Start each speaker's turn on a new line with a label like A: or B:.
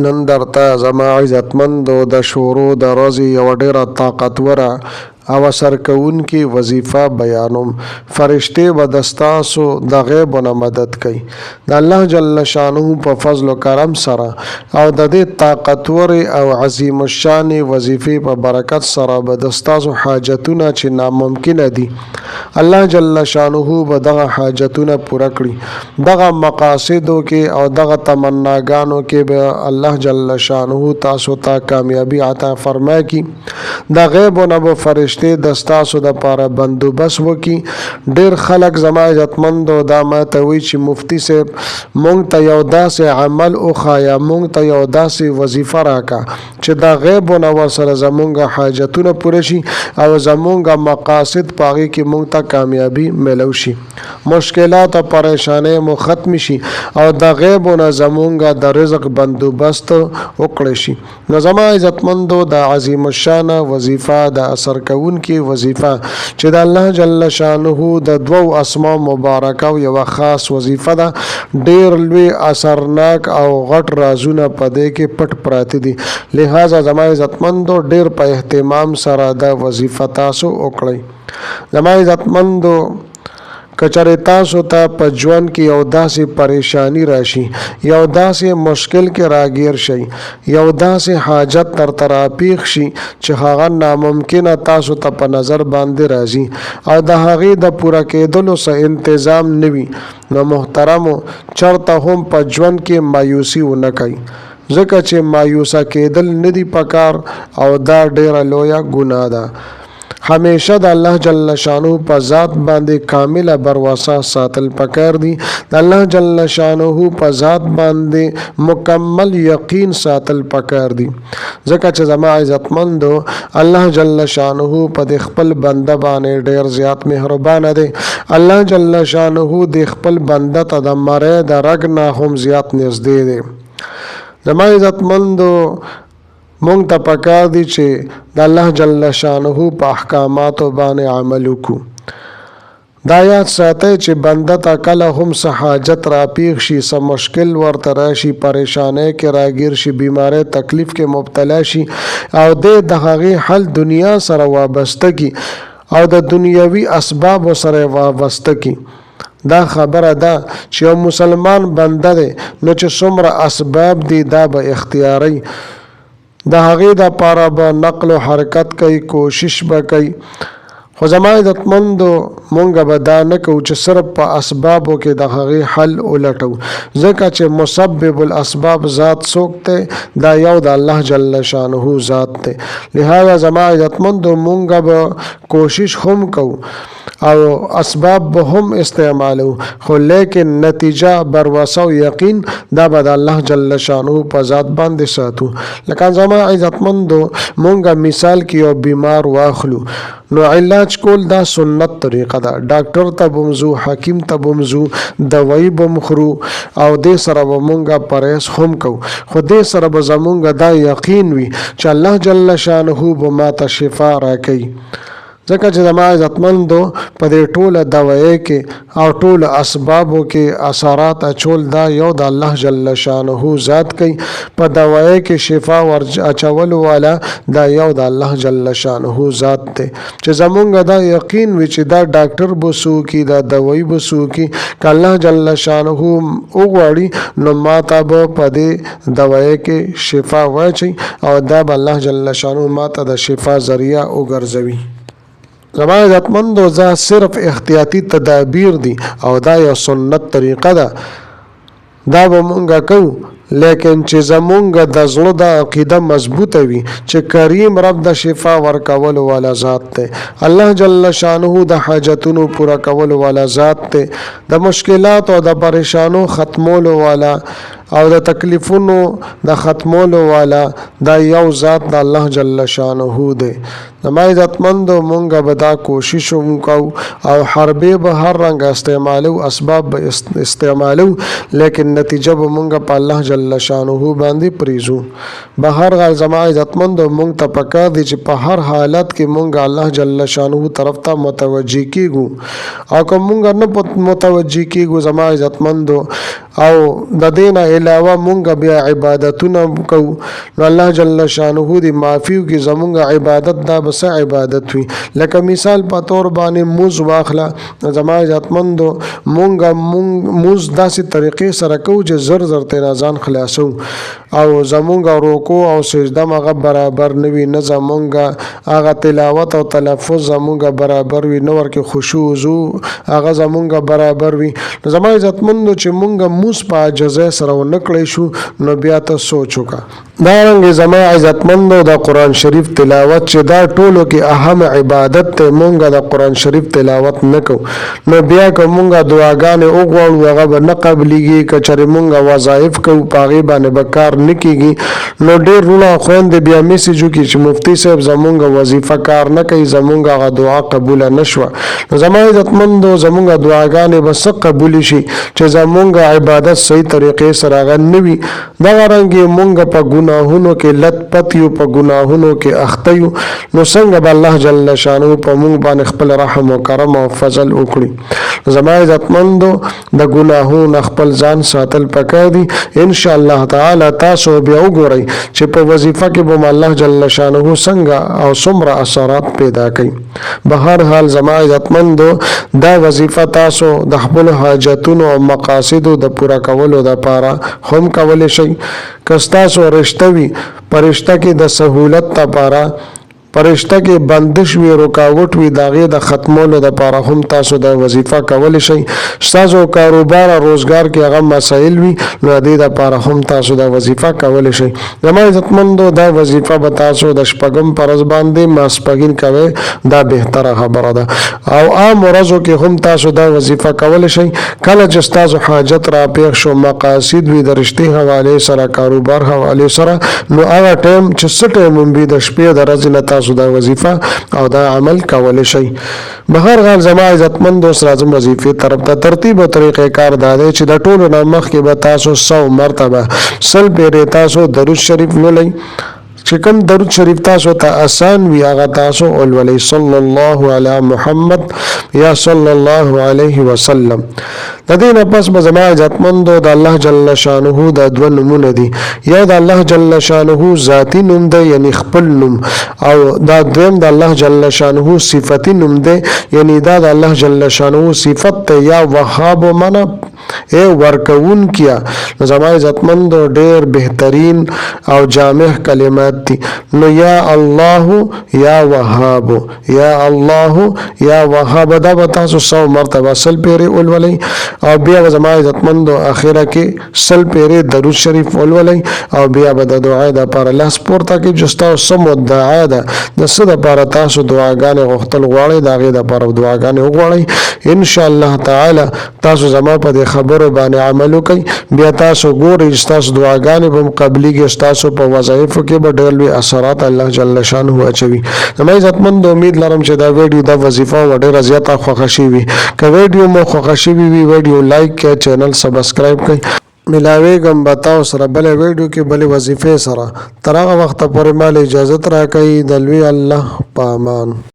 A: نن درته زما عزتمندو د شورو د ورځې یوه ډېره طاقتوره او سرکوونکې وظیفه بیانوم. فرشتې به د ستاسو د غیبو نه مدد کوي د الله جل شانه په فضل و کرم سره، او د دې طاقتورې او عظیم الشانې وظیفې په برکت سره به د ستاسو حاجتونه چې ناممکنه دي الله جل شانه به دغه حاجتونه پوره کړي. دغه مقاصدو کې او دغه تمناګانو کې به الله جل شانه تاسو ته کامیابی عطا فرمایي کی. د غیبو نه به فرشتې د ستاسو د پاره بندوبست وکي. ډیر خلک زما عزتمندو دا ماته وی چې مفتی صاحب مونږ ته یو داسې عمل وښایه، مونږ ته یو داسې وظیفه راکا چې د غیبو نه ورسره زمونږ حاجتونه پوره شي او زمونږ مقاصد په هغې کې مونږ ته کامیابي میلو شي، مشکلات او پریشانۍ مو ختم شي او د غیبو نه زمونږ د رزق بندوبست وکړی شي. نو زما عزتمندو د عظیم الشانه وظیفه د اثر کوونکې وظیفه چې د الله جل شانه د دوو اسماء مبارکه او یوه خاص وظیفه ده، ډیر لوی اثرناک او غټ رازونه په دې کې پټ پراته دي. لہذا زما عزتمندو ډیر په اهتمام سره د وظیفه تاسو وکړئ. زما عزتمندو کچره تاسو ته په ژوند کې یو داسې پریشانی راشي، یو داسې مشکل کې راګیر شي، یو داسې حاجت تر راپیښ شي چې هغه ناممکنه تاسو ته په نظر باندې راځي او د هغې د پوره کېدلو څه انتظام نه وي، نو محترمو چرته هم په ژوند کې مایوسي ونه کوي، ځکه چې مایوسه کېدل نه دي پکار او دا ډیره لویه ګناه ده. همیشه د الله جل شانه په ذات باندې کامله بروسه ساتل پکار دي. د الله جل شانه په ذات باندې مکمل یقین ساتل پکار دي، ځکه چې زما عزتمندو الله جل شانه په د خپل بنده باندې ډیر زیات مهربان دی. الله جل شانه د خپل بنده ته د مړی د رګ نه هم زیات نږدې دی. زما عزتمندو مونږ ته پکار دي چې د الله جل شانه په احکاماتو باندې عمل وکړو. دا یاد ساتئ چې بنده ته کله هم څه حاجت راپیښ شي، څه مشکل ورته راشي، پریشانۍ کې راګیر شي، بیماری تکلیف کې مبتلا شي او د هغې حل دنیا سره وابسته کی او د دنیوي اسباب سره وابسته کی. دا خبره ده چې یو مسلمان بنده دی نو چې څومره اسباب دي دا به اختیاري، د هغې د پاره به نقل و حرکت کوي، کوشش به کوي. خو زما عزتمندو مونږ به دا نه کوو چې صرف په اسبابو کې د هغې حل ولټو، ځکه چې مسبب الاسباب ذات څوک دی؟ دا یو د الله جل شانه ذات دی. لہذا زما عزتمندو مونږ به کوشش هم کوو او اسباب به هم استعمالو، خو لیکن نتیجه بروسه او یقین دا به د الله جل شانه په ذات باندې ساتو. لکه زما عزتمندو مونږ مثال کې یو بیمار واخلو نو علاج کول دا سنت طریقه ده. ډاکټر ته بمزو، حکیم ته بمزو، دوايي بمخرو او دې سره به مونږ پرهیز هم کوو، خو دې سره به زمونږ دا یقین وي چې الله جل شانه به ماته شفا راکوي. ځکه چې زما عزتمندو په دې ټوله دوایي کې او ټوله اسبابو کې اثرات اچول دا یو د الله جل شانه ذات کوي. په دوایي کې شفا ور اچولو والا دا یو د الله جل شانه ذات دی چې زمونږ دا یقین وي چې دا ډاکټر به څوکي، دا دوایي به څوکي، که الله جل شانه وغواړي نو ماته به په دې دوایي کې شفا واچي او دا به الله جل شانه ماته د شفا ذریعہ وګرځوي. زما عزتمندو دا صرف احتیاطي تدابیر دي او دا یو سنت طریقه ده، دا به مونږ کوو، لیکن چې زمونږ د زړه د عقیده مضبوطه وي چې کریم رب د شفا ورکولو والا ذات دی، الله جل شانه د حاجتونو پوره کولو والا ذات دی، د مشکلات او د پریشانو ختمولو والا او د تکلیفونو د ختمولو والا دا یو ذات د الله جل شانه دی. زما عزتمندو مونږ به دا کوشش هم کوو او حربې به هر رنګ استعمالو، اسباب به استعمالو، لیکن نتیجه به مونږ په الله جل شانه باندې پریزو. به هر حال زما عزتمندو مونږ ته پکار دي چې په هر حالت کې مونږ الله جل شانه طرف ته متوجه کیږو، او که مونږ نه متوجه کیږو زما عزتمندو او د دینه علاوه مونږ بیا عبادتونه کوو نو الله جل شانه دی معافیو کې زمونږ عبادت دا بس عبادت وي لکه مثال په تور باندې موز واخله زما عزتمندو مونږ موز داسې طریقې سره کوو چې زر زر تینا ځان خلاصو او زمونږ رکوع او سجده مغه برابر نوي نه زمونږ هغه تلاوت او تلفظ زمونږ برابر وي نو ورکه خشوع زو هغه زمونږ برابر وي زما عزتمندو چې مونږ موس په عجزه سره ونکړی شو نو بیا ته سوچ وکړه دا رنګ زما عزتمندو د قران شریف تلاوت چې دا ټولو کې اهم عبادت ته مونږ د قران شریف تلاوت نکو نو بیا که مونږ دعاګانې وغواړو هغه به نه قبلېږي که چېرې مونږ وظایف کوو په هغې باندې به کار نه کېږي نو ډېر وروڼه خویندې بیا میسیج وکړي چې مفتي صاحب زمونږ وظیفه کار نه کوي زمونږ هغه دعا قبوله نه شوه نو زما عزتمندو زمونږ دعاګانې به څه قبولې شي چې زمونږ عبادت صحیح طریقې سره هغه نه وي دغه رنګې مونږ په ګناهونو کې لت پت یو په ګناهونو کې اخته یو نو څنګه به الله جل شانه په مونږ باندې خپل رحم او کرم او فضل وکړي زما عزتمندو د ګناهونو خپل ځان ساتل پکار دي ان شاء الله تعالی تاسو بیا وګورئ چې په وظیفه کې به الله جل شانه څنګه او څومره اثرات پیدا کوي به هر حال زما عزتمندو دا وظیفه تاسو د خپل حاجتونو او مقاصدو د پوره کولو لپاره هم کولی شئ که ستاسو رشته وي پرشته کې د سهولت لپاره پرشته کې بندش وي رکاوټ وي د هغې د ختمولو دپاره هم تاسو د وظیفه کولی شئ ستاسو کاروبار او روزګار کې هغه مسایل وي نو د دې دپاره هم تاسو د وظیفه کولی شئ زما عزتمندو دا وظیفه به تاسو د شپږم په ورځ باندې ماسپښین کوئ دا بهتره خبره ده او عام ورځو کې هم تاسو دا وظیفه کولی شئ کله چې ستاسو حاجت راپېښ شو مقاصد وي د رشتې حوالې سره کاروبار حوالې سره نو هغه ټایم چې څه ټایم هم وي د شپې د ورځې نه تاسو دا وظیفه او دا عمل کولی شئ به هر حال زما عزتمندو اوس راځم وظیفې طرف ته ترتیب او طریقې کار دا دی چې د ټولو نه مخکې به تاسو 100 مرتبه سل پیرې تاسو درود شریف لولئ چې کوم درود شریف تاسو ته آسان وي هغه تاسو ولولئ صلی الله علی محمد یا صلی الله علیه وسلم د دې نه پس به زما عزتمندو د الله جل شانه د دوه نومونه دي یو د الله جل شانه ذاتی نوم دی یعنی خپل نوم او دا دویم د الله جل شانه صفتی نوم دی یعنی دا د الله جل شانه صفت یا وهاب معنا اے ورکون کیا نو زما عزتمندو ډېر بهترین او جامع کلمات دي نو یا الله یا وهاب یا الله یا وهاب دا به تاسو 100 مرتبه سل پیرې ولولئ او بیا زما عزتمندو اخره کې سل پیرې درود شریف ولولئ او بیا به د دعا لپاره لاس پورته کې چې تاسو سم دعا ده د څه لپاره تاسو دعاګانې غوښتل غواړئ د هغې لپاره دعاګانې وغواړئ ان شاء الله تعالی تاسو زما په دې خبرو باندې عمل وکړئ بیا تاسو ګورئ چې تاسو دعاګانې به هم قبلېږي تاسو په وظایفو کې به ډېر لوی اثرات الله جل شانه اچوي زما عزتمندو امید لرم چې دا ویډیو دا وظیفه و ډېره زیاته خوښه شوي که ویډیو مو خوښه شوي وي ویډیو لایک کړئ چینل سبسکرایب کړئ ملاویږم به تاسو سره بلې ویډیو کې بلې وظیفې سره تر هغه وخته پورې مال اجازت راکړئ د لوی الله په امان